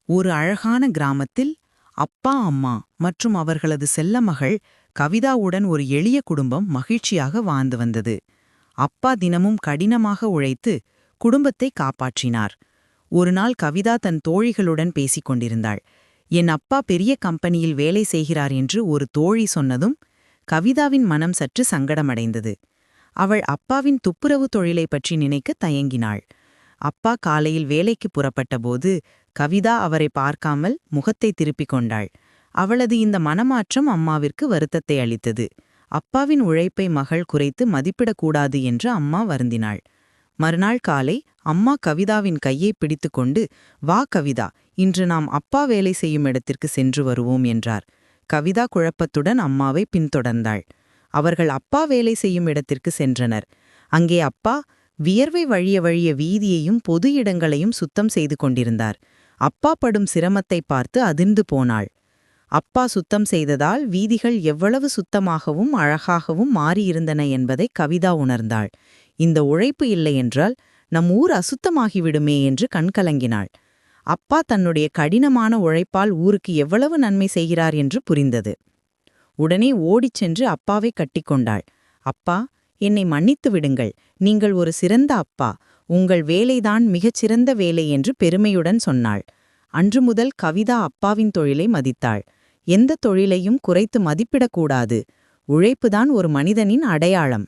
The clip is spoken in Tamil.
ஒரு அழகான கிராமத்தில் அப்பா அம்மா மற்றும் அவர்களது செல்ல மகள் கவிதாவுடன் ஒரு எளிய குடும்பம் மகிழ்ச்சியாக வாழ்ந்து வந்தது. அப்பா தினமும் கடினமாக உழைத்து குடும்பத்தை காப்பாற்றினார். ஒருநாள் கவிதா தன் தோழிகளுடன் பேசிக் கொண்டிருந்தாள். என் அப்பா பெரிய கம்பெனியில் வேலை செய்கிறார் என்று ஒரு தோழி சொன்னதும் கவிதாவின் மனம் சற்று சங்கடமடைந்தது. அவள் அப்பாவின் துப்புரவு தொழிலை பற்றி நினைக்க தயங்கினாள். அப்பா காலையில் வேலைக்கு புறப்பட்டபோது கவிதா அவரை பார்க்காமல் முகத்தை திருப்பிக் கொண்டாள். அவளது இந்த மனமாற்றம் அம்மாவிற்கு வருத்தத்தை அளித்தது. அப்பாவின் உழைப்பை மகள் குறைத்து மதிப்பிடக்கூடாது என்று அம்மா வருந்தினாள். மறுநாள் காலை அம்மா கவிதாவின் கையை பிடித்துக்கொண்டு, "வா கவிதா, இன்று நாம் அப்பா வேலை செய்யும் இடத்திற்கு சென்று வருவோம்" என்றார். கவிதா குழப்பத்துடன் அம்மாவை பின்தொடர்ந்தாள். அவர்கள் அப்பா வேலை செய்யும் இடத்திற்கு சென்றனர். அங்கே அப்பா வியர்வை வழிய வழிய வீதியையும் பொது இடங்களையும் சுத்தம் செய்து கொண்டிருந்தார். அப்பா படும் சிரமத்தை பார்த்து அதிர்ந்து போனாள். அப்பா சுத்தம் செய்ததால் வீதிகள் எவ்வளவு சுத்தமாகவும் அழகாகவும் மாறியிருந்தன என்பதை கவிதா உணர்ந்தாள். இந்த உழைப்பு இல்லையென்றால் நம் ஊர் அசுத்தமாகிவிடுமே என்று கண்கலங்கினாள். அப்பா தன்னுடைய கடினமான உழைப்பால் ஊருக்கு எவ்வளவு நன்மை செய்கிறார் என்று புரிந்தது. உடனே ஓடிச் சென்று அப்பாவை கட்டிக்கொண்டாள். "அப்பா, என்னை மன்னித்து விடுங்கள். நீங்கள் ஒரு சிறந்த அப்பா. உங்கள் வேலைதான் மிகச்சிறந்த வேலை" என்று பெருமையுடன் சொன்னாள். அன்று முதல் கவிதா அப்பாவின் தொழிலை மதித்தாள். எந்த தொழிலையும் குறைத்து மதிப்பிடக்கூடாது. உழைப்புதான் ஒரு மனிதனின் அடையாளம்.